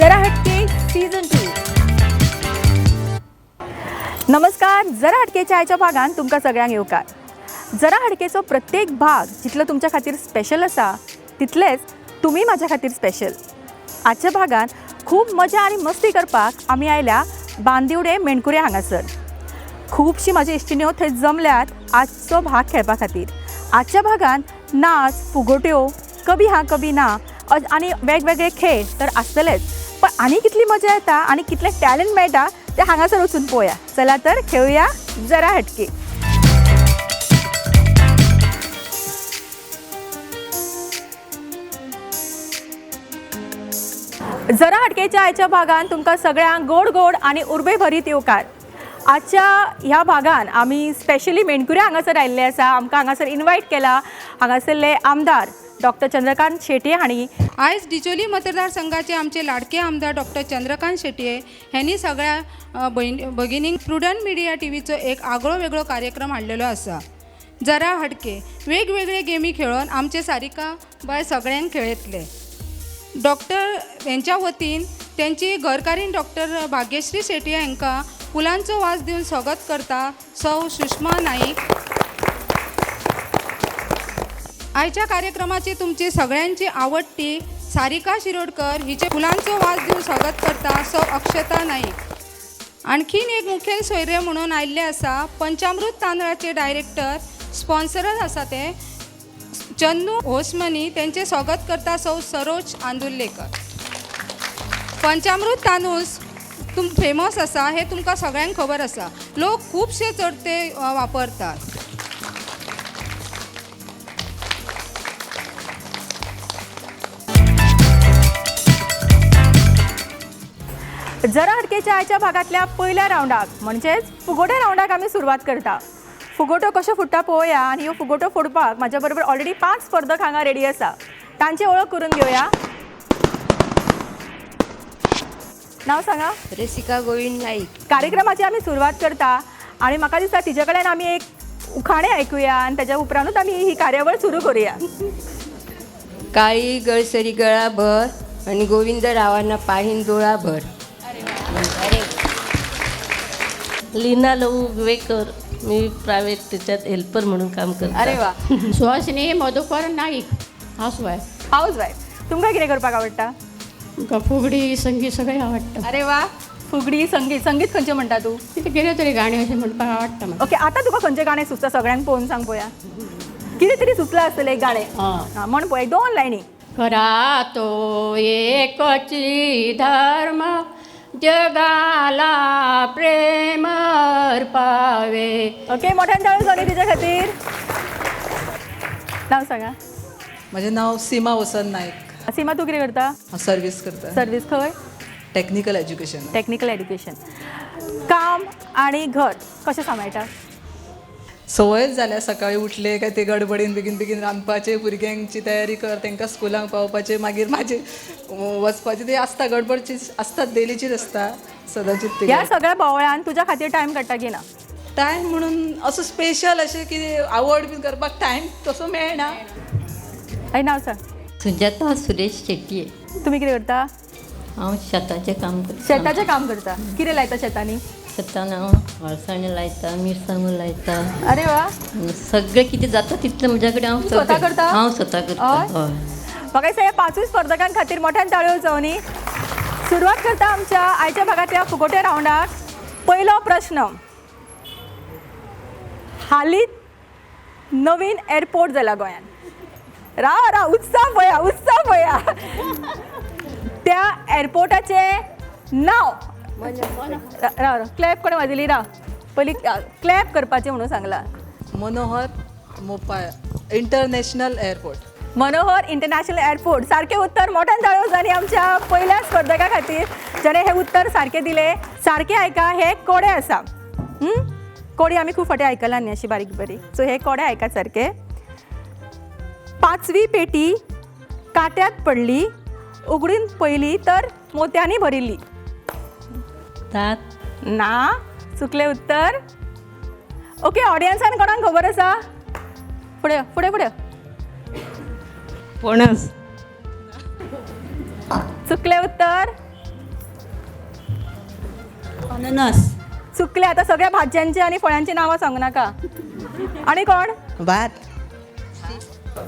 जरा हटके सीझन 2. नमस्कार. जरा हटकेच्या आयच्या भागान तुमकां सगळ्यांक येवकार. जरा हटकेचो प्रत्येक भाग जितलो तुमच्या खातीर स्पेशल आसा तितलेच तुम्ही माझ्या खातीर स्पेशल. आजच्या भागान खूब मजा आणि मस्ती करपाक आमी आयल्या बांदिवडे मेणकुरे हांगासर. खूबशी म्हाजी इश्टिण्यो थंय जमल्यात आजचो भाग खेळपा खातीर. आजच्या भागान नाच, फुगोट्यो, कभी हाँ कभी ना आणि वेगवेगळे खेळ तर आसतलेच, पण आनी कितली मजा येता आणि कितले टॅलंट मेळटा ते हांगासर वचून पळोवया. चला तर खेळुया जरा हटके. जरा हटकेच्या आयच्या भागान तुमकां सगळ्यांक गोड गोड आणि उर्बे भरीत येवकार. आजच्या ह्या भागान आमी स्पेशली मेणकुरे हांगासर आयिल्ले आसा. आमकां हांगासर इन्वायट केला हांगासरले आमदार डॉक्टर चंद्रकांत शेटये हांणी. आयज डिचोली मतदारसंघाचे आमचे लाडके आमदार डॉक्टर चंद्रकांत शेटये ह्यांनी सगळ्या भगिनींक प्रुडंट मिडिया टीव्हीचो एक आगळो वेगळो कार्यक्रम हाडलेलो आसा. जरा हटके वेगवेगळे गेमी खेळून आमचे सारिका बाय सगळ्यांक खेळयतले. डॉक्टर यांच्या वतीन त्यांची घरकारीण डॉक्टर भाग्यश्री शेटये हांकां फुलांचो वास दिवन स्वागत करता सौ सुषमा नाईक. आयच्या कार्यक्रमाची तुमची सगळ्यांची आवडटी सारिका शिरोडकर हिचे फुलांचो वास दिवन स्वागत करता सौ अक्षता नाईक. आणखीन एक मुखेल सोयरे म्हणून आयिल्ले आसा पंचामृत तांदळाचे डायरेक्टर स्पॉन्सरच आसा ते चन्नू होसमनी. त्यांचे स्वागत करता सौ सरोज आंदुर्लेकर. पंचामृत तांदूळ फेमस आसा हे तुमकां सगळ्यांक खबर आसा. लोक खूबशे चड ते वापरतात. जरा हटकेच्या आयच्या भागातल्या पहिल्या राऊंडाक म्हणजेच फुगोट्या राऊंडाक आमी सुरवात करता. फुगोट्यो कशो फुटता पळोवया आणि ह्यो फुगोट्यो फोडपाक म्हाज्या बरोबर ऑलरेडी 5 स्पर्धक हांगा रेडी आसा. तांची ओळख करून घेवया. नाव सांगा. रेसिका गोविंद नाईक. कार्यक्रमाची आमी सुरवात करता आणि म्हाका दिसता तिजे कडेन आमी एक उखाणे ऐकूया आणि त्याच्या उपरांतूच आमी ही कार्यावळ सुरू करूया. काळी गळसरी गळाभर आणि गोविंदरावांना पाहीन डोळाभर. लीना लववेकर. मी प्रायव्हेट त्याच्यात हेल्पर म्हणून काम करते. अरे वा. सुहासिनी मधुकर नाईक. हाऊसवाईफ. हाऊसवाईफ. तुमकां कितें करपाक आवडटा? तुमकां फुगडी संगीत सगळें आवडटा. अरे वा. फुगडी संगीत खंयचें म्हणटा तूं? कितें तरी गाणी अशें म्हणपाक आवडटा म्हाका. ओके. आतां तुका खंयचें गाणें सुचता सगळ्यांक पळोवन सांग पळोवया. कितें तरी सुचलां आसतलें एक गाणें. हां म्हण पळय 2 लायनी. खरा तो एकची धर्म जगाला प्रेम अर्पावे. ओके. मोठ्यान टाळ्यो जाली तिच्या खातीर. नाव सांगा. माझे नाव सीमा वसंत नाईक. सीमा तूं कितें करता? हांव सर्वीस करता. सर्वीस खंय? Technical education. Technical education. काम आणि घर कशें सांबाळटा? सवयच जाल्या सकाळी उठले काय ते गडबडीन बेगीन बेगीन रांदपाचे, भुरग्यांची तयारी कर, तांकां स्कुलांक पावपाचे, मागीर म्हाजे वचपाचे ते आसता गडबडची आसतात, डेलीचीच आसता सदांचीच. ह्या सगळ्या बोवळ्यान तुज्या खातीर टायम काडटा की ना? टायम म्हणून असो स्पेशल अशें कितें आवड बीन करपाक टायम तसो मेळना. आनी नाव सांग. सुजाता सुरेश शेट्ये. तुमी कितें करता? हांव शेताचें काम करता. शेताचें काम करता. कितें लायता शेतांनी? शेतान हांव अळसाणे लायता, मिरसांगो लायता. अरे वा. सगळें कितें जाता तितलें म्हज्या कडेन हांव स्वता करता? हांव स्वता करता. हय. म्हाका दिसता ह्या 5 स्पर्धकां खातीर मोठ्यान ताळयो जावनी. सुरवात करता आमच्या आयच्या भागातल्या फुगोट्या राऊंडाक. पयलो प्रश्न. हालींच नवीन एअरपोर्ट जाला गोंयान. राव उत्साह पळया. त्या एअरपोर्टाचें नांव. राव क्लॅप कोणें वाजयली. राव पयलीं क्लॅप करपाचें म्हणून सांगलां. Manohar Mopa international airport. Manohar international airport. सारकें उत्तर. मोठ्यान ताळयो जाली आमच्या पहिल्या स्पर्धका खातीर जाणें हें उत्तर सारकें दिलें. सारकें आयका. हे कोडे आसा. कोडे आमी खूब फावटी आयकलां न्ही अशी बारीक बारीक. सो हे कोडे आयका सारके. 5वी पेटी काट्यात पडली, उगडून पयली तर मोत्यांनी भरिल्ली. ना. चुकलें उत्तर. ओके. ऑडियन्सान कोणाक खबर आसा? फुडें. पणस. चुकले उत्तर. अननस. चुकले. आता सगळ्या भाज्यांची आणि फळांची नावं सांगू नका. आणि कोण? भात.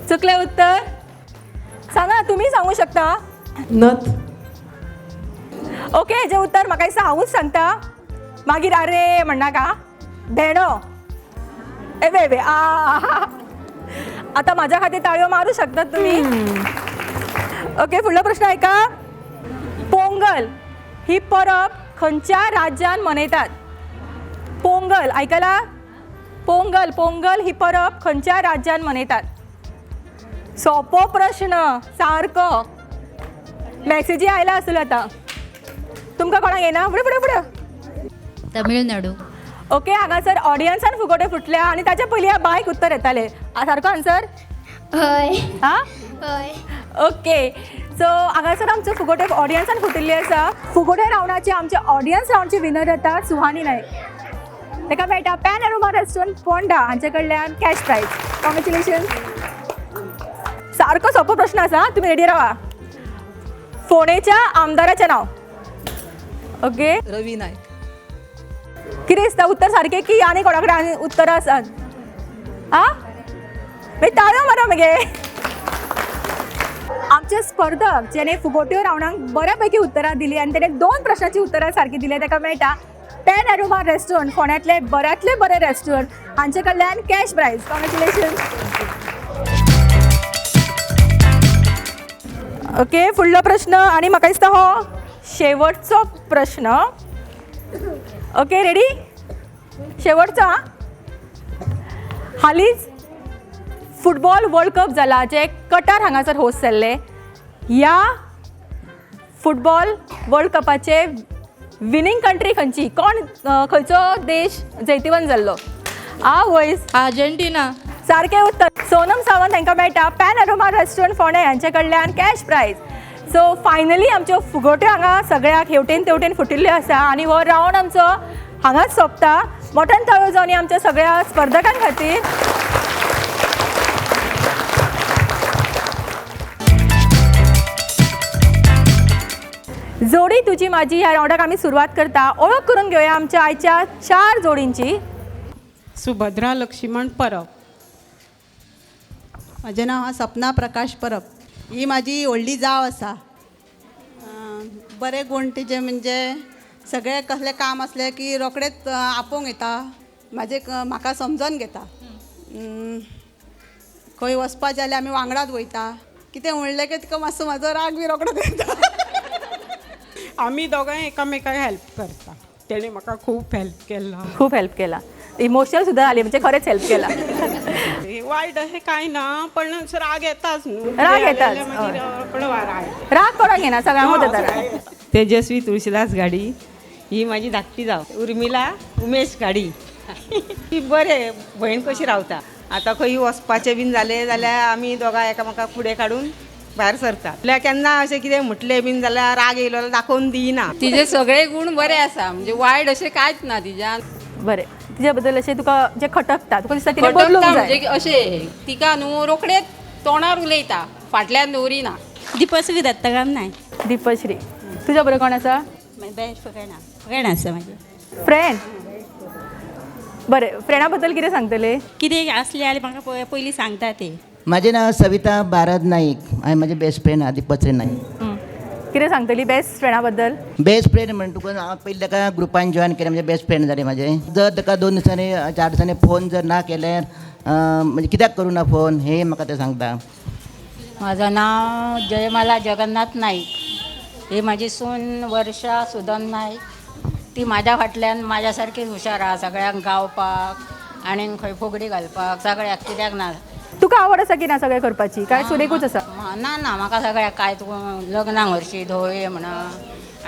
चुकले उत्तर. सांगा, तुम्ही सांगू शकता. नथ. ओके, जे उत्तर म्हाका दिसता हांवूच सांगता. मागीर अरे म्हणना का भेणो. ए बे बे आता माझ्या खातीर ताळयो मारू शकतात तुम्ही. ओके, फुडलो प्रश्न ऐका. पोंगल ही परब खंयच्या राज्यात मनयतात? पोंगल ऐकला? पोंगल पोंगल ही परब खंयच्या राज्यात मनयतात? सोपो प्रश्न सारको. मॅसेजी आयला आसलो आता. तुमकां कोणाक येना? फुडें फुडें फुडें. तमिळनाडू. ओके, हांगासर ऑडियन्सान फुगोटे फुटल्या आणि ताच्या पयलीं ह्या बायक उत्तर येताले. सारको आन्सर? हय. हां, हय. ओके. सो हांगासर आमचो फुगोटे ऑडियन्सान फुटिल्ली आसा. फुगोटे रावंडाचे आमचे ऑडियन्स रावंडची विनर येता सुहानी नायक. ताका मेळटा पॅन अरोमा रेस्टॉरंट पोंडा हांचे कडल्यान कॅश प्रायज. कॉंग्रॅच्युलेशन. सारको सोपो प्रश्न आसा, तुमी रेडी रावा. फोंडेच्या आमदाराचें नांव? ओके, रवी नायक. कितें दिसता उत्तर सारकें की आनी कोणा कडेन आनी उत्तरां आसात? आं, मागीर ताळयो मारा मगे. आमचे स्पर्धक जेणे फुगोट्यो रावंडाक बऱ्यापैकी उत्तरां दिली आनी तेणे 2 प्रश्नांची उत्तरां सारकी दिली, ताका मेळटा पॅन अरोमा रेस्टॉरंट, फोंड्यांतले बऱ्यांतले बरे रेस्टॉरंट हांचे कडल्यान कॅश प्रायज. कॉंग्रॅच्युलेशन. ओके, फुडलो प्रश्न आणि म्हाका दिसता हो शेवटचो प्रश्न. Okay, ready? शेवटचा. हालींच फुटबॉल वर्ल्ड कप जाला जे कटार हांगासर होस्ट जाल्ले. ह्या फुटबॉल वर्ल्ड कपाचे विनिंग कंट्री खंयची? कोण खंयचो देश जैतिवंत जाल्लो? वयस अर्जेंटिना. सारकें उत्तर. सोनम सावंत हांकां मेळटा पॅन अरोमा रेस्टॉरंट फोंडे हांचे कडल्यान कॅश प्रायज. सो फायनली आमच्यो फुगोट्यो हांगा सगळ्याक हेवटेन तेवटेन फुटिल्ल्यो आसा आनी हो रावंड आमचो हांगाच सोंपता. मोठ्यान ताळयो जावन आमच्या सगळ्या स्पर्धकां खातीर. जोडी तुजी माझी ह्या रावंडाक आमी सुरवात करता. ओळख करून घेवया आमच्या आयच्या 4 जोडींची. सुभद्रा लक्ष्मण परब. म्हजें नांव सपना प्रकाश परब. ही माझी व्हडली जाव आसा. बरे गूण तिचे म्हणजे सगळे कसले काम असले की रोकडेच आपोवंक येता. म्हाका समजून घेता. खंय वचपाचें जाल्यार आमी वांगडाच वयता. कितें म्हणलें की तिका मातसो म्हाजो राग बी रोकडो येता. आमी दोगांय एकामेकाक हेल्प करता. तेणे म्हाका खूब हेल्प केला. खूप हेल्प केला. इमोशनल सुद्धा आली म्हणजे खरेच हेल्प केला. वायट अशें कांय ना, पण राग येताच न्हू. राग येताच. राग कोणाक येना, सगळ्यांक येता राग. तेजस्वी तुळशीदास गाडी ही माझी धाकटी जाव. उर्मिला उमेश गाडी ही बरे भयण कशी रावता. आतां खंय वचपाचें बीन जालें जाल्यार आमी दोगां एकामेकाक फुडें काडून भायर सरता. आपल्या केन्ना अशें कितें म्हटलें बीन जाल्यार राग येयलो जाल्यार दाखोवन दिना. तिचे सगळे गुण बरे आसा, म्हणजे वायट अशें कांयच ना तिच्यान. बरें, तिच्या बद्दल अशें तुका जे खटकता तुका दिसता तिने बदलूंक जाय. म्हणजे अशें तिका न्हू रोखडेच तोंडार उलयता, फाटल्यान दवरिना. दिपश्री दत्तकाम नाय. दीपश्री. तुज्या बरोबर कोण आसा? बेस्ट फ्रेंड आसा म्हाजे. फ्रेंड. बरें, फ्रेंडा बद्दल कितें सांगतले? कितें आसलें जाल्यार म्हाका पयलीं सांगता ते. माझे नाव सविता भारत नाईक. हांवें म्हजे बेस्ट फ्रेंड आहा दीपश्री नाईक. कितें सांगतली बेस्ट फ्रेंडा बद्दल? बेस्ट फ्रेंड म्हणून तुका हांव पयलीं ताका ग्रुपान जॉयन केलें म्हणजे बेस्ट फ्रेंड जालें म्हाजें. जर ताका 2 दिसांनी 4 दिसांनी फोन जर ना केल्यार म्हणजे कित्याक करूं ना फोन हें म्हाका ते सांगता. माझं नाव जयमाला जगन्नाथ नाईक. ही माझी सून वर्षा सुदन नाईक. ती माझ्या फाटल्यान माझ्या सारकीच हुशार आहा. सगळ्यांक गावपाक आनी खंय फुगडी घालपाक सगळ्याक. कित्याक ना तुका आवड आसा की ना सगळें करपाची काय सुरेकूच आसा? ना ना म्हाका सगळ्याक काय तूं लग्नाक हरशी धोये म्हणा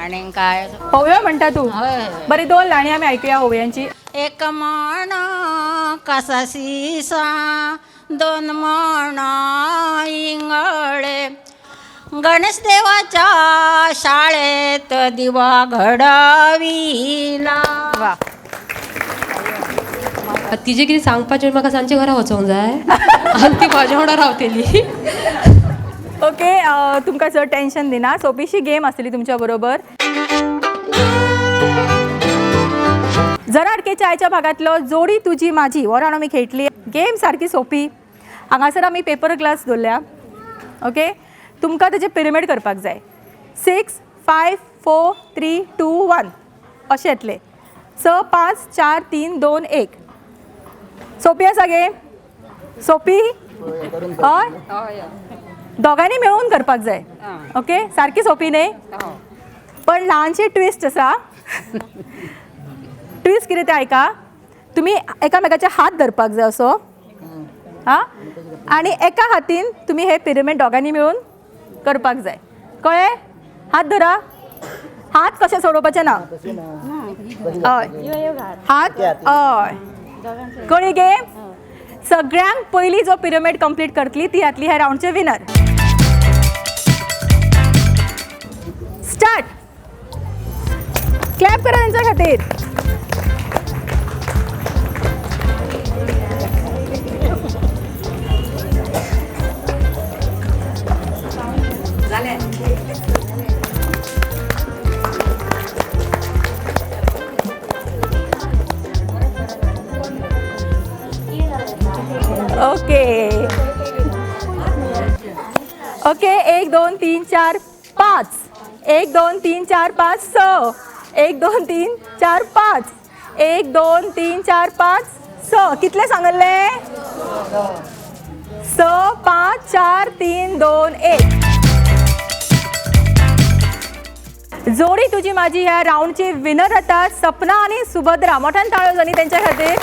आनी काय. होवयो म्हणटा तूं? हय. बरें, 2 लाणी आमी आयकुया होवयांची. एक म्हण कसा सिसा 2 म्हण इंगळे. गणेश देवाच्या शाळेत दिवा घडविला. वा. तिजे कितें सांगपाचें म्हाका सांजचे घरा वचोंक जाय आनी ती म्हाज्या वांगडा रावतली. ओके, तुमकां चड टेन्शन दिना. सोपीशी गेम आसतली तुमच्या बरोबर. जरा अडकेच्या आयच्या भागातलो जोडी तुजी माझी हो राउंड आमी खेळटली. गेम सारकी सोपी. हांगासर आमी पेपर ग्लास दवरल्या. ओके, तुमकां तेजे पिरामीड करपाक जाय. 6 5 4 3 2 1 अशें येतले. 6 5 4 3 2 1. सोपी आसा गे? सोपी हय, दोगांनी मेळून करपाक जाय. ओके, सारकी सोपी न्ही, पण ल्हानशी ट्विस्ट आसा. ट्विस्ट कितें तें आयका. तुमी एकामेकाचे हात धरपाक जाय असो, हां, आनी एका हातीन तुमी हे पिरामीड दोगांनी मेळून करपाक जाय. कळ्ळें? हात धरा. हात कशें सोडोवपाचे ना. हय, हात हय. कळ्ळी गेम? सगळ्यांक पयली जो पिरामीड कंप्लीट करतली ती जातली ह्या राउंडचे विनर. स्टार्ट. क्लॅप करा त्यांच्या खातीर. Okay okay, 1 2 3 4 5. 1 2 3 4 5 6. 1 2 3 4 5. 1 2 3 4 5 6. कितले सांगले? 6 5 4 3 2 1. जोडी तुजी माझी ह्या राउंडची विनर जाता सपना आणि सुभद्रा. मोठ्यान ताळ्यो जाणी त्यांच्या खातीर.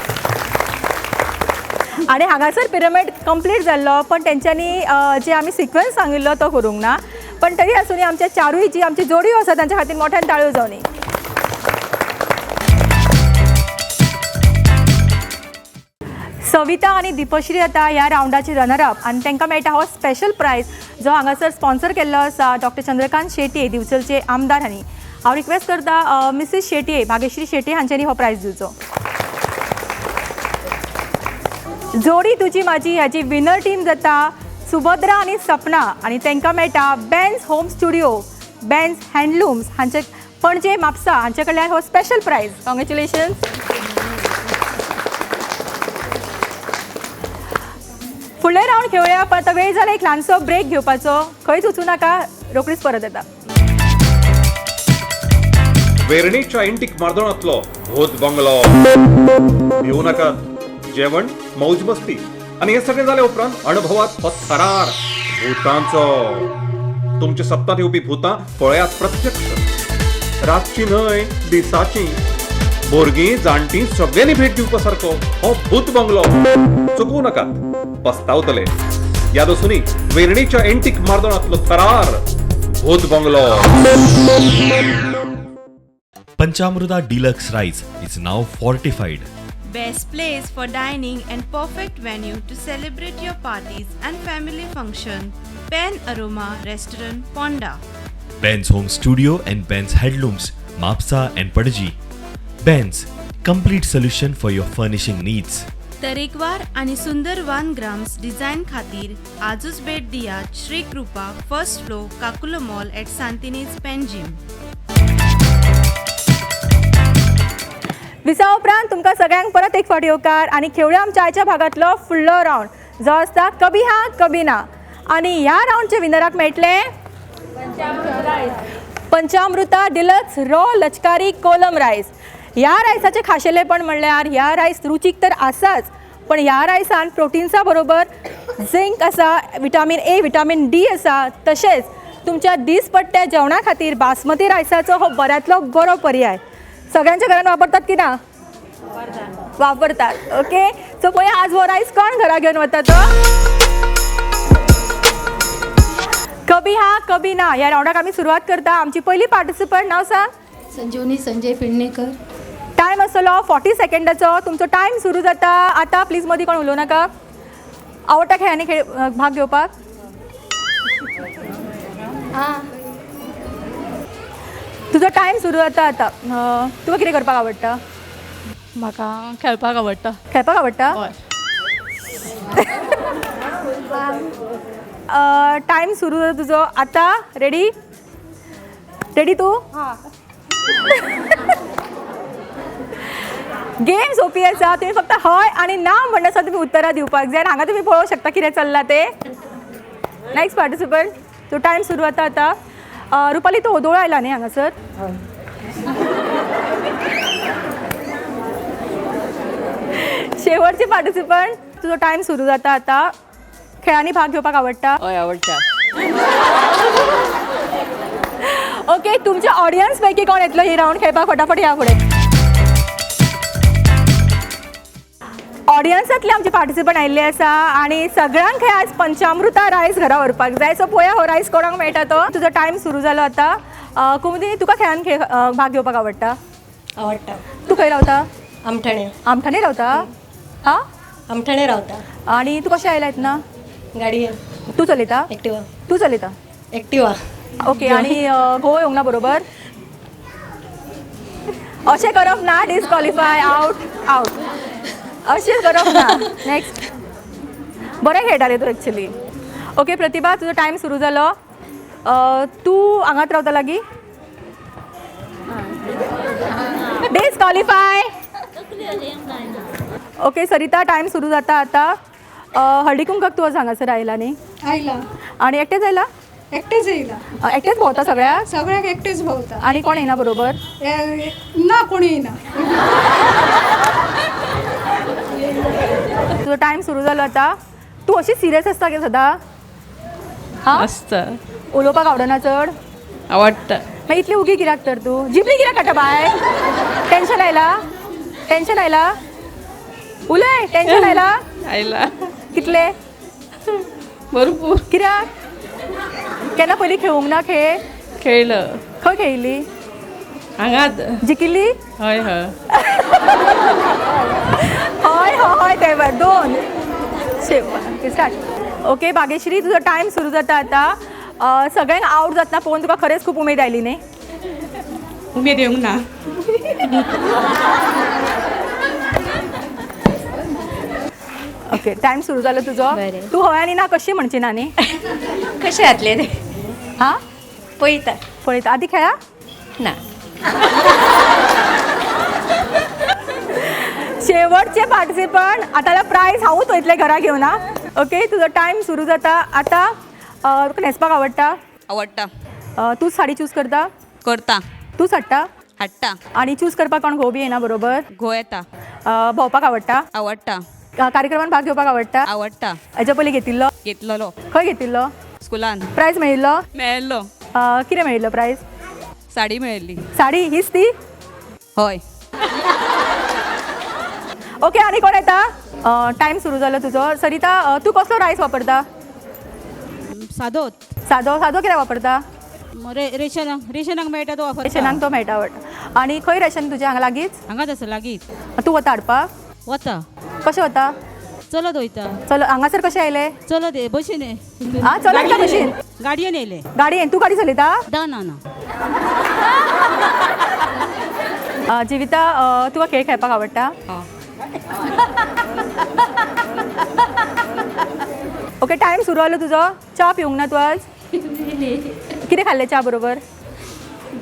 आणि हांगासर पिरामीड कंप्लीट जाल्लो, पण तेंच्यांनी जे आमी सिक्वेन्स सांगिल्लो तो करूंक ना. पण तरी आसून आमच्या चारूय जी आमची जोडयो आसा तांच्या खातीर मोठ्यान ताळ्यो जावनी. सविता आणि दीपश्री आता ह्या राउंडाची रनर अप आणि तांकां मेळटा हो स्पेशल प्रायज जो हांगासर स्पॉन्सर केल्लो आसा डॉक्टर चंद्रकांत शेटये दिवचलचे आमदार हांणी. हांव रिक्वेस्ट करता मिसेस शेटये, भाग्यश्री शेटये हांच्यांनी हो प्रायज दिवचो. जोडी तुजी माझी ह्याची विनर टीम जाता सुभद्रा आणि सपना आणि तांकां मेळटा बेन्स होम स्टुडिओ, बेन्स हँडलूम्स हांचे पणजे म्हापसा हांचे कडल्यान हो स्पेशल प्रायज. कॉंग्रॅच्युलेशन्स. फुडले राउंड खेळुया, पण आतां वेळ जाला एक ल्हानसो ब्रेक घेवपाचो. खंयच वचूं नाका, रोखडीच परत येता. वेर्णेच्या इंटीक मार्दोळांतलो भूत बंगलो. भिवू नाकात. जेवण, मौज मस्ती आणि हे सगळे झाले उपरांत अनुभवात हो थरार भूतांचो. तुमच्या सप्तांत येवपी भूतां पळयात प्रत्यक्ष. रातची न्हय, दिसाची. भुरगीं जाणटी सगळ्यांनी भेट दिवपा सारको हो भूत बंगलो. चुकवू नाकात, पस्तावतले. याद आसूनी वेर्णेच्या एंटीक मार्दोळांतलो थरार भूत bungalow. Panchamruta Deluxe Rice is now fortified. Best place for dining and perfect venue to celebrate your parties and family function. Pen Aroma Restaurant, Ponda. Ben's Home Studio and Ben's Headlooms, Mapsa and Padaji. Ben's, complete solution for your furnishing needs. तरेकवार आणि सुंदर 1 grams design खातीर आजूच भेट दियात Shri Krupa first floor Caculo mall at Santinez Panjim. विसा उपरांत तुमकां सगळ्यांक परत एक फावटी येवकार आणि खेळुया आमच्या आयच्या भागातलो फुडलो राउंड जो आसता कभी हा कभी ना. आणि ह्या राउंडचे विनराक मेळटले पंचामृता डिलक्स रॉ लचकारी कोलम रायस. ह्या रायसाचे खाशेलेपण म्हणल्यार ह्या रायस रुचीक तर आसाच, पण ह्या रायसान प्रोटीन्सा बरोबर झिंक आसा, विटामीन ए, विटामीन डी आसा. तशेंच तुमच्या दिसपट्ट्या जेवणा खातीर बासमती रायसाचो हो बऱ्यांतलो बरो पर्याय. सगळ्यांच्या घरान वापरतात की ना? वापरतात. ओके, सो पळय आज हो रायस कोण घरा घेवन वता तो? कभी हा कभी ना ह्या राउंडाक आमी सुरवात करता. आमची पहिली पार्टिसिपंट नाव सांग. संजीवनी संजय पेडणेकर. टायम आसलो 40 सेकंदाचो. तुमचो टायम सुरू जाता आता. प्लीज मदीं कोण उलोव नाका. आवडटा खेळांनी भाग घेवपाक? तुजो टायम सुरू जाता आता. तुका कितें करपाक आवडटा? म्हाका खेळपाक आवडटा. खेळपाक आवडटा? टायम सुरू जाता तुजो आता. रेडी? रेडी तू? गेम सोपी आसा तुम्ही फक्त हय आणि ना म्हणटा तुम्ही उत्तरां दिवपाक जाय हांगा तुम्ही पळोवंक शकता कितें चल्ला ते. नेक्स्ट पार्टिसिपंट तो टायम सुरू जाता आता. रुपाली तो ओदोळ आयला न्ही हांगासर. शेवटची पार्टिसिपंट तुझो टायम सुरू जाता आता. खेळांनी भाग घेवपाक आवडटा? हय आवडटा. ओके तुमच्या ऑडियन्स पैकी कोण येतलो ही राऊंड खेळपाक? फटाफट या फुडें. ऑडियन्सांतले आमचे पार्टिसिपंट आयिल्ले आसा आनी सगळ्यांक हे आज पंचामृता रायस घरा व्हरपाक जाय. सो पळोवया हो रायस कोणाक मेळटा तो. तुजो टायम सुरू जालो आतां. कुमुदी तुका खेळान भाग घेवपाक आवडटा? आवडटा. तू खंय रावता? आमठाणे. आमठाणे रावता? हां आमठाणे रावता. आणि तू कशें आयला येतना? गाडी तू चलयता? एक्टिवा. तू चलयता? एक्टिवा. ओके आणि घोव येवंक ना बरोबर? अशें करप ना. डिस्क्वॉलिफाय. Out out. अशें करप ना. नेक्स्ट. बरें खेळटाले तूं एक्चुली. ओके प्रतिभा तुजो टायम सुरू जालो. तू हांगाच रावता लागीं? डिस्क्वॉलिफाय. ओके सरिता टायम सुरू जाता आतां. हळदी कुंकवाक तूं हांगासर आयला न्ही? आयला. आणि एकटेच आयला? एकटेच येयला. एकटेच भोंवता सगळ्या? सगळ्याक एकटेच भोंवता. आणि कोण येना बरोबर? ना कोणी येना. तुजो टायम सुरू जालो आतां. तूं अशी सिरियस आसता गे सदां? हां आसता. उलोवपाक आवडना चड? आवडटा. मागीर इतली उगी कित्याक तर तूं? जिबली कित्याक काडटा बाय? टेन्शन आयला? टेन्शन आयला? उलय. टेन्शन आयला? आयला. कितले? भरपूर. कित्याक? केन्ना पयलीं खेळूंक ना खेळ? खेळलं. खंय खेळिल्ली? हांगात. जिकिल्ली? हय हय. हय हय ते बर 2 स्टार्ट. ओके भाग्यश्री तुजो टायम सुरू जाता आतां. सगळ्यांक आउट जातना पळोवन तुका खरेंच खूब उमेद आयली न्ही? उमेद येवंक ना. ओके टायम सुरू जालो तुजो. तू हय आनी ना कशी म्हणची ना न्ही? कशें जातलें रे? हां पळयता. पळयता. आदी खेळा? ना. शेवटचे पार्टिसिपंट आतां प्रायज हांवूच वयतलें घरा घेवन ना. ओके तुजो टायम सुरू जाता आतां. तुका न्हेसपाक आवडटा? आवडटा. तूं साडी चूज करता? करता. तूं हाडटा? हाडटा. आणि चूज करपाक कोण घोव बी येना बरोबर? घो येता. भोंवपाक आवडटा? आवडटा. कार्यक्रमांत भाग घेवपाक आवडटा? आवडटा. हेच्या पयलीं घेतिल्लो? घेतलेलो. खंय घेतिल्लो? स्कुलान. प्रायज मेळिल्लो? मेळ्ळो. कितें मेळिल्लो प्रायज? साडी मेळिल्ली. साडी हीच ती? हय. ओके आनी कोण येता? टायम सुरू जालो तुजो. सरिता तूं कसलो रायस वापरता? सादोत. सादो सादो कित्याक वापरता? रेशनाक मेळटा तो वापरता. रेशनाक तो मेळटा आवडटा. आनी खंय रेशन तुजें हांगा लागींच? हांगाच आसा लागींच. तूं वता हाडपाक? वता. कशें वता? चलत वयता. चलो हांगासर कशें आयले? चलत बशीन. आं चलत काय बशीन? गाडयेन येयले. गाडयेन. तूं गाडी चलयता? ना. जिविता तुका खेळ खेळपाक आवडटा? ओके टायम सुरू जालो तुजो. च्या पिवंक ना तूं आज? कितें खाल्लें च्या बरोबर?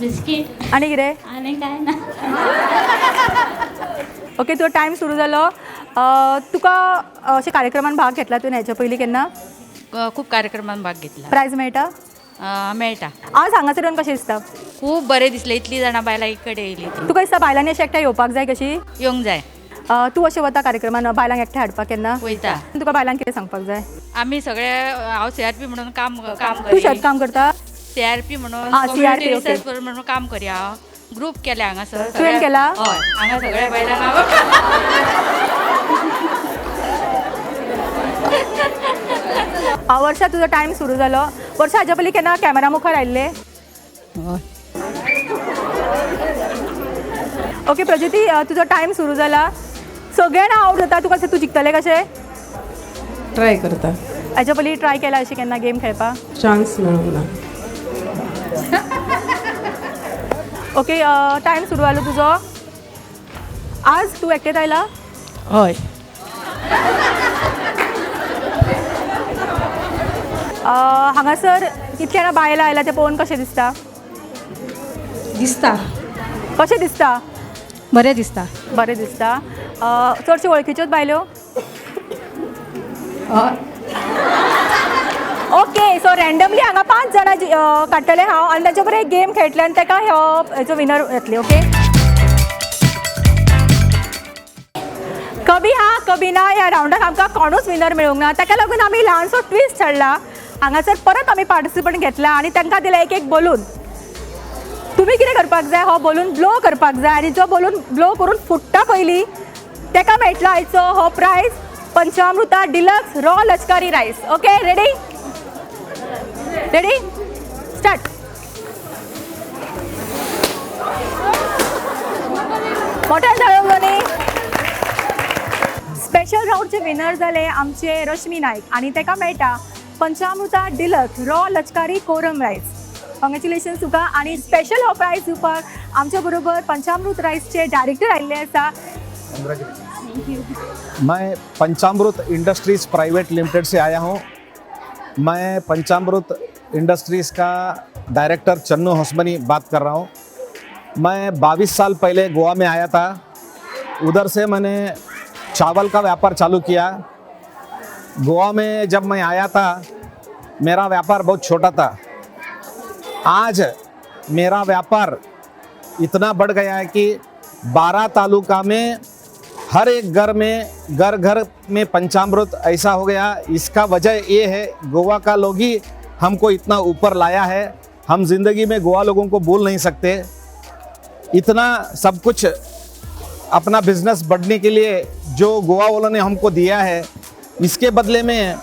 बिस्कीट. आनी कितें? आनी काय ना. ओके तुजो टायम सुरू जालो. तुका अशे कार्यक्रमान भाग घेतला तुवें हेच्या पयलीं केन्ना? खूप कार्यक्रमांत भाग घेतला. प्रायज मेळटा? मेळटा. आज हांगासर येवन कशें दिसता? खूब बरें दिसलें. इतलीं जाणां बायलां एक कडेन येयलीं. तुका दिसता बायलांनी अशें एकठांय येवपाक जाय कशी? येवंक जाय. तूं अशें वता कार्यक्रमान बायलांक एकठांय हाडपाक केन्ना? वयता. तुका बायलांक कितें सांगपाक जाय? आमी सगळे हांव CRP म्हणून काम तूं शेतकाम करता? CRP म्हणून CRP, कम्युनिटी ओके. रिसर्च म्हणून काम करया. ग्रूप केल्या हांगासर. तुवें केला? हय हांगा सगळ्या बायलांक वर्षा तुजो टायम सुरू जालो. वर्षा हाच्या पयलीं केन्ना कॅमेरा मुखार आयिल्ले? ओके प्रज्योती तुजो टायम सुरू जाला. सगळ्यांना आउट जाता. तुका तूं जिखतलें कशें? ट्राय करता. हाच्या पयलीं ट्राय केला अशी केन्ना गेम खेळपाक? चान्स मेळूंक ना. ओके टायम सुरू जालो तुजो. आज तूं एकटेच आयला? हय. हांगासर कितले जाणां बायलां आयला तें पळोवन कशें दिसता? दिसता. कशें दिसता? बरें दिसता. बरें दिसता. चडश्यो वळखीच्योच बायल्यो? ओके, सो रँडमली हांगा 5 जाणां काडटले हांव आनी ताचे बरें एक गेम खेळटले आनी ताका हेचो विनर येतली. ओके, कभी हा कभी ना ह्या रावंडाक आमकां कोणूच विनर मेळूंक ना. ताका लागून आमी ल्हानसो ट्विस्ट हाडला. हांगासर परत आमी पार्टिसिपंट घेतला आनी तांकां दिला एक बलून. तुमी कितें करपाक जाय, हो बलून ब्लो करपाक जाय आनी जो बलून ब्लो करून फुट्टा पयलीं ताका मेळटलो आयचो हो प्रायज पंचामृता डिलक्स रॉ लश्करी रायस. Okay, ready ready start. मोठ्या जाळवणी स्पेशल राऊंडचे विनर जाले आमचे रश्मी नायक आनी ताका मेळटा पंचामृता डिलक्स रॉ लश्करी कोरम रायस. कॉंग्रॅच्युलेशन्स तुका. आनी स्पेशल हो प्रायज दिवपाक आमच्या बरोबर पंचामृत रायसचे डायरेक्टर आयिल्ले आसा. मैं पंचामृत इंडस्ट्रीज़ प्राइवेट लिमिटेड से आया हूँ. मैं पंचामृत इंडस्ट्रीज़ का डायरेक्टर चन्नू हसमनी बात कर रहा हूँ. मैं 22 साल पहले गोवा में आया था. उधर से मैंने चावल का व्यापार चालू किया. गोवा में जब मैं आया था मेरा व्यापार बहुत छोटा था. आज मेरा व्यापार इतना बढ़ गया है कि 12 तालुका में हर एक घर में पंचामृत ऐसा हो गया. इसका वजह ये है गोवा का लोग ही हमको इतना ऊपर लाया है. हम ज़िंदगी में गोवा लोगों को भूल नहीं सकते. इतना सब कुछ अपना बिजनेस बढ़ने के लिए जो गोवा वालों ने हमको दिया है, इसके बदले में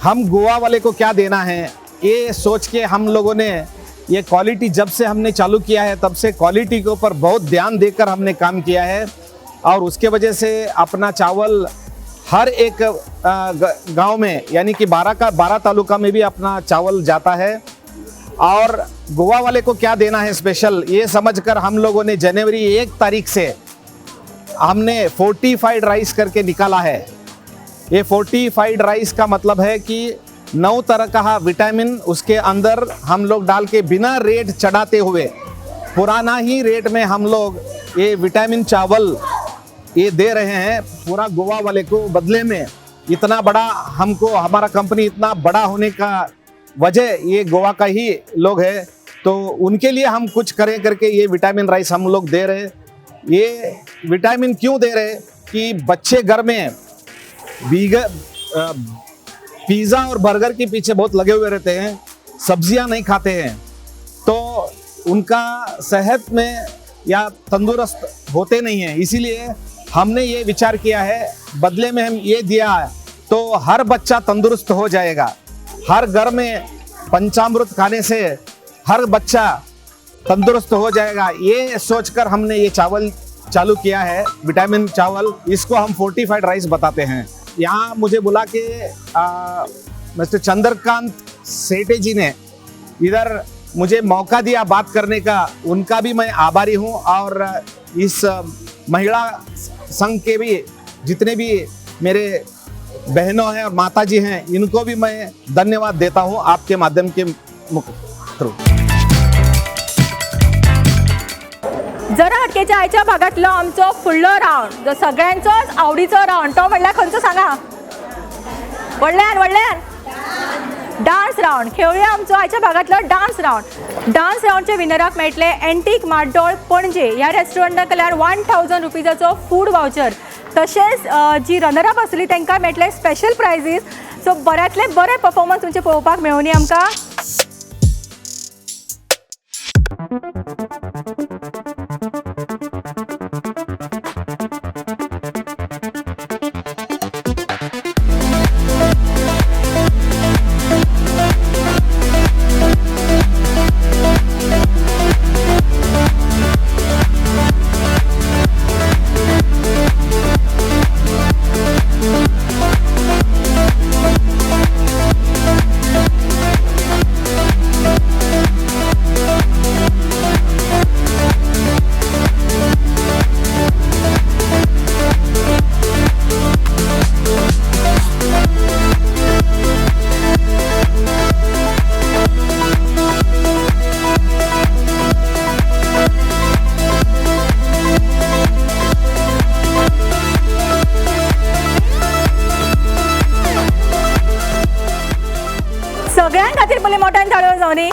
हम गोवा वाले को क्या देना है, ये सोच के हम लोगों ने ये क्वालिटी जब से हमने चालू किया है तब से क्वालिटी के ऊपर बहुत ध्यान देकर हमने काम किया है. और उसके वजह से अपना चावल हर एक गांव में यानी कि 12 तालुका में भी अपना चावल जाता है. और गोवा वाले को क्या देना है स्पेशल, ये समझकर हम लोगों ने जनवरी 1 तारीख से हमने फोर्टिफाइड राइस करके निकाला है. ये फोर्टिफाइड राइस का मतलब है कि 9 तरह का विटामिन उसके अंदर हम लोग डाल के बिना रेट चढ़ाते हुए पुराना ही रेट में हम लोग ये विटामिन चावल ये दे रहे हैं पूरा गोवा वाले को. बदले में इतना बड़ा हमको हमारा कंपनी इतना बड़ा होने का वजह ये गोवा का ही लोग है. तो उनके लिए हम कुछ करें करके ये विटामिन राइस हम लोग दे रहे. ये विटामिन क्यों दे रहे कि बच्चे घर में पिज़्ज़ा और बर्गर के पीछे बहुत लगे हुए रहते हैं, सब्जियां नहीं खाते हैं, तो उनका सेहत में या तंदुरुस्त होते नहीं हैं. इसीलिए हमने ये विचार किया है, बदले में हम ये दिया है तो हर बच्चा तंदुरुस्त हो जाएगा. हर घर में पंचामृत खाने से हर बच्चा तंदुरुस्त हो जाएगा. ये सोचकर हमने ये चावल चालू किया है, विटामिन चावल. इसको हम फोर्टिफाइड राइस बताते हैं. यहाँ मुझे बुला के मिस्टर चंद्रकांत सेठे जी ने इधर मुझे मौका दिया बात करने का, उनका भी मैं आभारी हूँ. और इस महिला संघ के भी जितने भी मेरे बहनों हैं और माताजी हैं, इनको भी मैं धन्यवाद देता हूँ आपके माध्यम के थ्रू. जरा हटकेच्या आयच्या भागातलो आमचो फुडलो रावंड, जो सगळ्यांचोच आवडीचो रावंड, तो म्हणल्यार खंयचो सांगा. व्हडल्यान डान्स रावंड खेळुया. आमचो आयच्या भागातलो डान्स रावंड. डान्स रावंडचे विनराक मेळटले एंटीक माड्डोळ पणजे ह्या रेस्टॉरंटाक गेल्यार 1000 रुपीजाचो फूड वावचर. तशेंच जी रनरअप आसली तांकां मेळटले स्पेशल प्रायजीस. सो बऱ्यांतले बरे परफॉर्मन्स तुमचे पळोवपाक मेळोनी आमकां. सलोनी.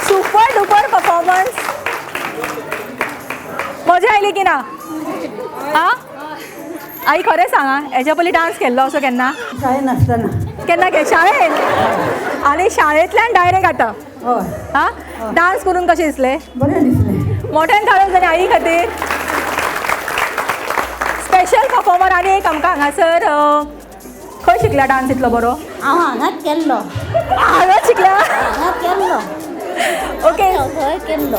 Super duper performance. मजा आयली की ना? आ आई खरें सांगा, हेच्या पयलीं डान्स केल्लो असो केन्ना? शाळेन आसतना. केन्ना शाळेन? आनी शाळेंतल्यान डायरेक्ट आतां? हा डान्स करून कशें दिसलें? बरें दिसलें. मोठ्यान धाडून जालें आई खातीर. स्पेशल परफॉर्मर आनी एक आमकां हांगासर खंय शिकला डान्स इतलो बरो? हांव हांगाच केल्लो. हांगाच शिकला? हांगाच केल्लो. ओके. थंय केल्लो.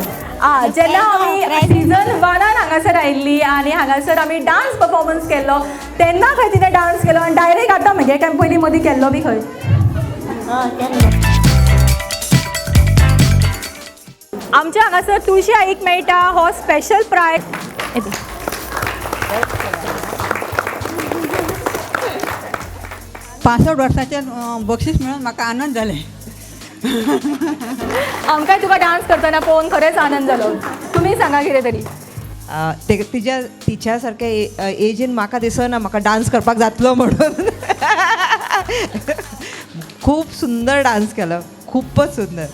जेन्ना आमी सीझन 1 हांगासर आयिल्ली आनी हांगासर आमी डान्स परफॉर्मन्स केल्लो तेन्ना खंय तिणें डान्स केलो आनी डायरेक्ट आतां म्हगे काय पयलीं मदीं केल्लो बी खंय? केल्लो. आमच्या हांगासर तुळशी आईक मेळटा हो स्पेशल प्रायज. 65 वर्साचें बक्षीस मेळून म्हाका आनंद जाले. आमकांय तुका डान्स करतना पळोवन खरेंच आनंद जालो. तुमी सांगा कितें तरी. तिच्या सारक्या एजीन म्हाका दिसना म्हाका डान्स करपाक जातलो म्हणून. खूप सुंदर डान्स केलो, खूपच सुंदर.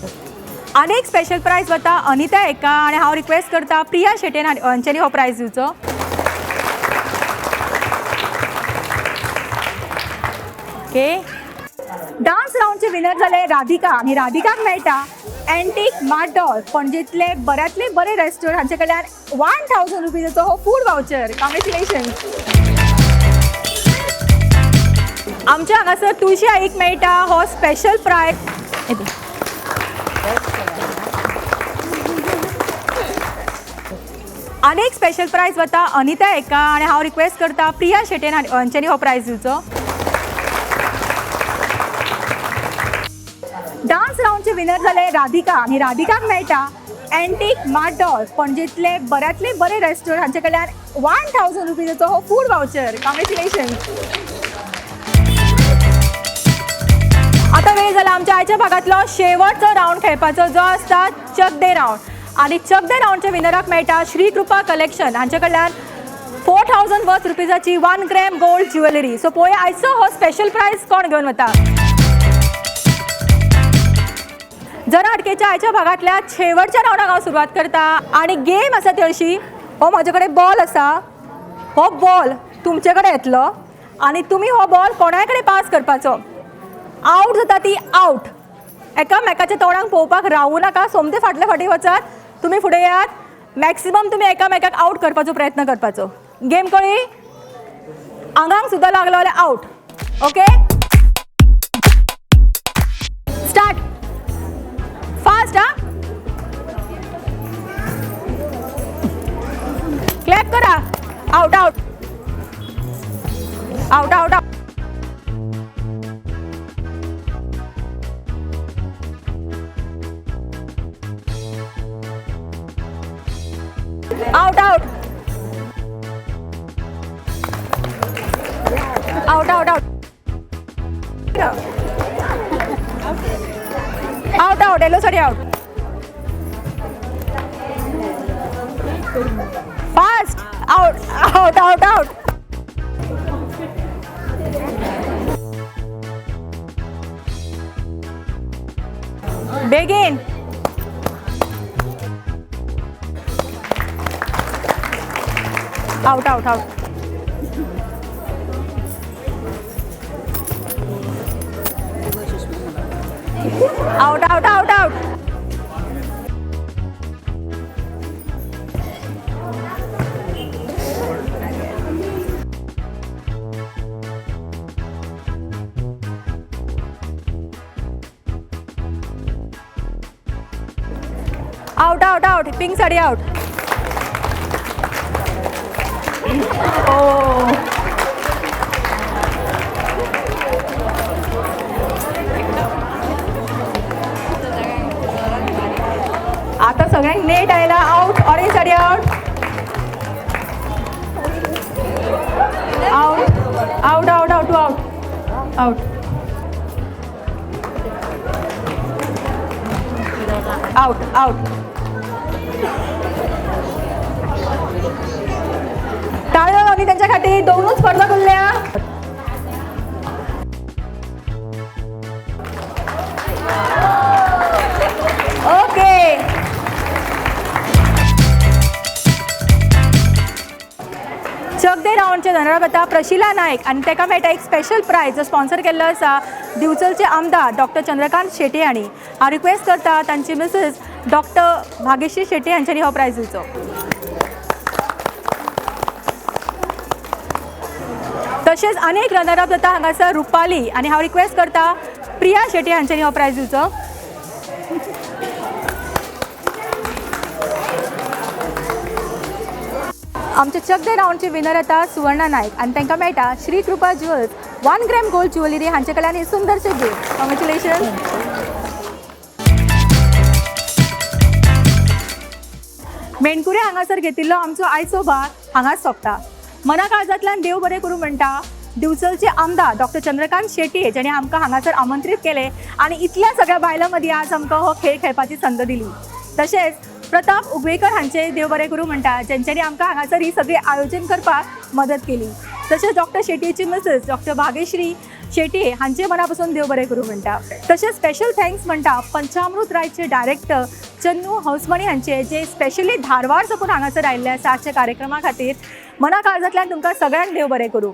आनी एक स्पेशल प्रायज वता अनिता एका आनी हांव रिक्वेस्ट करता प्रिया शेटेन हांच्यानी हो प्रायज दिवचो. ओके. डान्स राऊंडचे विनर जाले राधिका आनी राधिकाक मेळटा एंटीक मार्ट डॉल पणजेंतले बऱ्यांतले बरे रेस्टॉरंट हांचे कडल्यान 1000 रुपीजाचो हो फूड वाउचर. कॉंग्रेच्युलेशन. आमच्या हांगासर तुळशी आईक मेळटा हो स्पेशल प्रायज. आनी एक स्पेशल प्रायज वता अनिता एका आनी हांव रिक्वेस्ट करता प्रिया शेटेन हांच्यानी हो प्रायज दिवचो. डान्स राऊंडचे विनर जाले राधिका आनी राधिकाक मेळटा एंटीक मार्ट डॉल पणजेंतले बऱ्यांतले बरे रेस्टॉरंट हांचे कडल्यान 1000 रुपीजाचो हो फूड वाउचर. कॉंग्रेच्युलेशन. आतां वेळ जाला आमच्या आयच्या भागांतलो शेवटचो राऊंड खेळपाचो जो आसता चक दे राऊंड. आनी चक दे राऊंडच्या विनराक मेळटा श्री कृपा कलेक्शन हांचे कडल्यान 4000 वर्थ रुपीजाची 1 ग्रॅम गोल्ड ज्युवेलरी. सो पळोवया आयचो हो स्पेशल प्रायज कोण घेवन वता. जरा अडकेच्या आयच्या भागांतल्या शेवटच्या राऊंडाक हांव सुरवात करता आनी गेम आसा ती अशी. हो म्हाजे कडेन बॉल आसा. हो बॉल तुमचे कडेन येतलो आनी तुमी हो बॉल कोणाय कडेन पास करपाचो. आवट जाता ती आवट. एकामेकाच्या तोंडाक पळोवपाक रावूं नाका. सोमते फाटले फाटी वचात. तुमी फुडें येयात. मॅक्सिमम तुमी एकामेकाक आवट करपाचो प्रयत्न करपाचो. गेम कळ्ळी? आंगांक सुद्दां लागलो जाल्यार आवट. ओके. स्टार्ट. फास्ट. हा क्लॅप करा. Out out out out out. Out out out out out out out. Yellow sari out. Fast. Out out out out. Begin. Out out out. Out out out out. Out out out. Pink sari out. ओ आता सगळ्यांक नेट आयला. Out. Orange sari out. Out out out out out out out out. टाळ्यो आम्ही त्यांच्या खातीर. दोनूच स्पर्धक उरल्या. चौथे राऊंडचे रनरअप आतां प्रशिला नायक आनी ताका मेळटा एक स्पेशल प्रायज जो स्पॉन्सर केल्लो आसा दिवचलचे आमदार डॉक्टर चंद्रकांत शेटे हांणी. हांव रिक्वेस्ट करता तांची मिसेस डॉक्टर भाग्यश्री शेटे हांच्यांनी हो प्रायज दिवचो. तशेंच आनी एक रनरअप जाता हांगासर रुपाली आनी हांव रिक्वेस्ट करता प्रिया शेटे हांच्यांनी हो प्रायज दिवचो. आमचे चकदे राऊंडचे विनर येता सुवर्णा नायक आनी तांकां मेळटा श्री कृपा ज्युअल्स 1 ग्रॅम गोल्ड ज्युवेलरी हांचे कडल्यान हे सुंदरशे गिफ्ट. कॉंग्रॅच्युलेशन. मेणकुरे हांगासर घेतिल्लो आमचो आयचो भाग हांगाच सोंपता. मना काळजांतल्यान देव बरें करूं म्हणटा दिवचलचे आमदार डॉक्टर चंद्रकांत शेटे जेणे आमकां हांगासर आमंत्रीत केले आनी इतल्या सगळ्या बायलां मदीं आज आमकां हो खेळ खेळपाची संद दिली. तशेंच प्रताप उगवेकर हांचे देव बरें करूं म्हणटा जेंच्यांनी आमकां हांगासर ही सगळी आयोजन करपाक मदत केली. तशेंच डॉक्टर शेटेची मिसेस डॉक्टर भाग्यश्री शेटे हांचे मना पासून देव बरें करूं म्हणटा. तशेंच स्पेशल थँक्स म्हणटा पंचामृत रायचे डायरेक्टर चन्नू हौसमणी हांचे जे स्पेशली धारवाड साकून हांगासर आयिल्ले आसा आजच्या कार्यक्रमा खातीर. मना काळजांतल्यान तुमकां सगळ्यांक देव बरें करूं.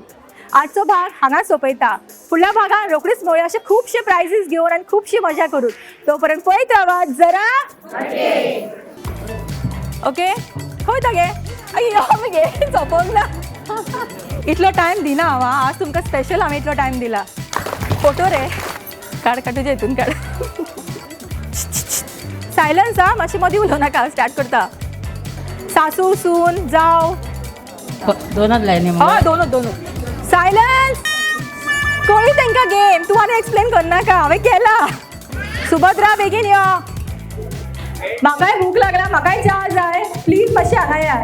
आजचो भाग हांगा सोंपयता. फुडल्या भागान रोखडीच मेळुया अशे खुबशे प्रायजीस घेवन आनी खुबशी मजा करून. तोपर्यंत पळयत रावात जरा ओके. खंय तागे अय्यो मगे सोंपोंक ना. इतलो टायम दिना हांव. आज तुमकां स्पेशल हांवें इतलो टायम दिला. फोटो रे काड तुजे हितून काड. सायलन्स हा मातशें मदीं उलोव नाका. स्टार्ट करता. सासू सून जाव दोनच लायनी हय दोनूच. सायलन्स. कळ्ळी तांकां गेम. तूं आनी एक्सप्लेन करनाका हांवें केला. सुभद्रा बेगीन यो. म्हाकाय भूक लागला. म्हाकाय च्या जाय. प्लीज मातशें हांगा या.